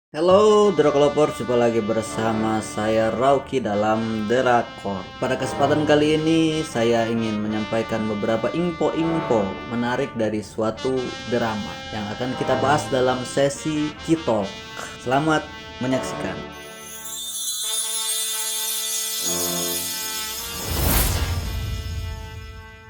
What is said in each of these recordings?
Halo Drakor, jumpa lagi bersama saya Rauki dalam Drakor. Pada kesempatan kali ini saya ingin menyampaikan beberapa info-info menarik dari suatu drama yang akan kita bahas dalam sesi Kitalk. Selamat menyaksikan.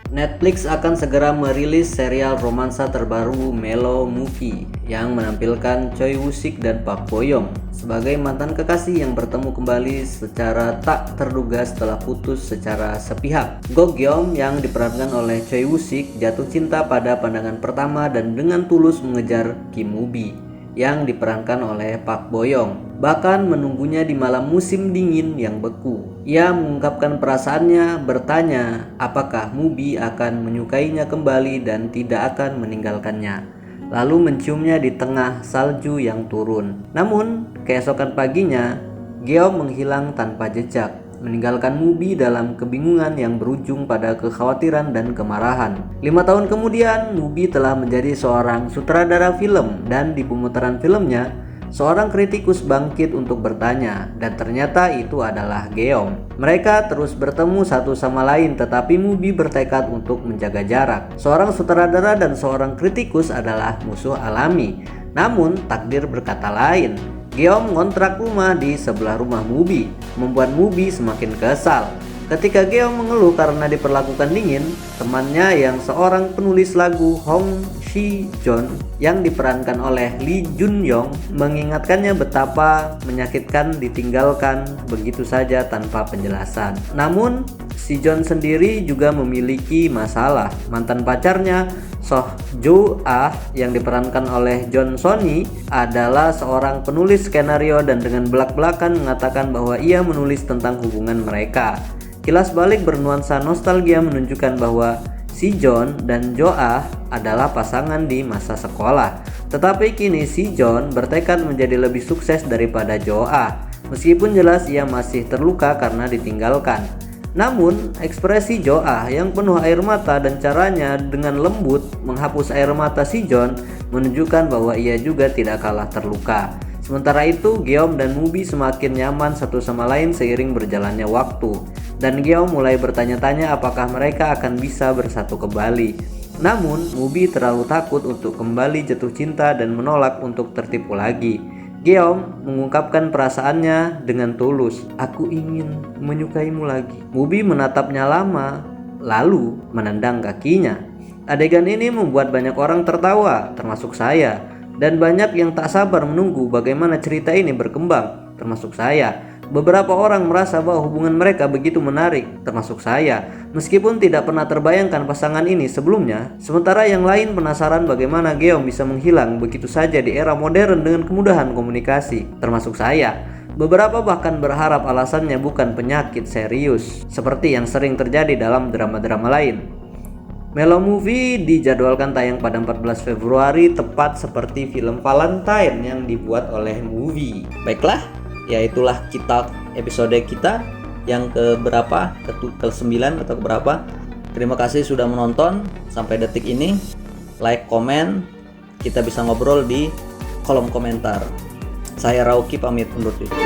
Netflix akan segera merilis serial romansa terbaru Mellow Movie yang menampilkan Choi Woo-sik dan Park Bo Young sebagai mantan kekasih yang bertemu kembali secara tak terduga setelah putus secara sepihak. Go Geum yang diperankan oleh Choi Woo-sik jatuh cinta pada pandangan pertama dan dengan tulus mengejar Kim Woo-bi yang diperankan oleh Park Bo Young, bahkan menunggunya di malam musim dingin yang beku. Ia mengungkapkan perasaannya, bertanya apakah Woo-bi akan menyukainya kembali dan tidak akan meninggalkannya, lalu menciumnya di tengah salju yang turun. Namun keesokan paginya Geum menghilang tanpa jejak, meninggalkan Woo-bi dalam kebingungan yang berujung pada kekhawatiran dan kemarahan. 5 tahun kemudian, Woo-bi telah menjadi seorang sutradara film, dan di pemutaran filmnya, seorang kritikus bangkit untuk bertanya, dan ternyata itu adalah Geum. Mereka terus bertemu satu sama lain, tetapi Woo-bi bertekad untuk menjaga jarak. Seorang sutradara dan seorang kritikus adalah musuh alami. Namun takdir berkata lain. Geum ngontrak rumah di sebelah rumah Woo-bi, membuat Woo-bi semakin kesal. Ketika Geum mengeluh karena diperlakukan dingin, temannya yang seorang penulis lagu Hong Si-jeon yang diperankan oleh Lee Jun-young mengingatkannya betapa menyakitkan ditinggalkan begitu saja tanpa penjelasan. Namun Si-jeon sendiri juga memiliki masalah. Mantan pacarnya Soh Jo-ah yang diperankan oleh John Sony adalah seorang penulis skenario dan dengan belak-belakan mengatakan bahwa ia menulis tentang hubungan mereka. Kilas balik bernuansa nostalgia menunjukkan bahwa Si John dan Jo-ah adalah pasangan di masa sekolah. Tetapi kini Si John bertekad menjadi lebih sukses daripada Jo-ah, meskipun jelas ia masih terluka karena ditinggalkan. Namun, ekspresi Jo-ah yang penuh air mata dan caranya dengan lembut menghapus air mata Si John menunjukkan bahwa ia juga tidak kalah terluka. Sementara itu, Geum dan Woo-bi semakin nyaman satu sama lain seiring berjalannya waktu. Dan Geum mulai bertanya-tanya apakah mereka akan bisa bersatu kembali. Namun, Woo-bi terlalu takut untuk kembali jatuh cinta dan menolak untuk tertipu lagi. Geum mengungkapkan perasaannya dengan tulus. Aku ingin menyukaimu lagi. Woo-bi menatapnya lama, lalu menendang kakinya. Adegan ini membuat banyak orang tertawa, termasuk saya. Dan banyak yang tak sabar menunggu bagaimana cerita ini berkembang, termasuk saya. Beberapa orang merasa bahwa hubungan mereka begitu menarik, termasuk saya, meskipun tidak pernah terbayangkan pasangan ini sebelumnya. Sementara yang lain penasaran bagaimana Geum bisa menghilang begitu saja di era modern dengan kemudahan komunikasi, termasuk saya. Beberapa bahkan berharap alasannya bukan penyakit serius, seperti yang sering terjadi dalam drama-drama lain. Mellow Movie dijadwalkan tayang pada 14 Februari, tepat seperti film Valentine yang dibuat oleh Movie. Baiklah, ya itulah kita episode kita yang keberapa, ke-9 atau keberapa. Terima kasih sudah menonton sampai detik ini. Like, komen, kita bisa ngobrol di kolom komentar. Saya Rauki pamit undur diri.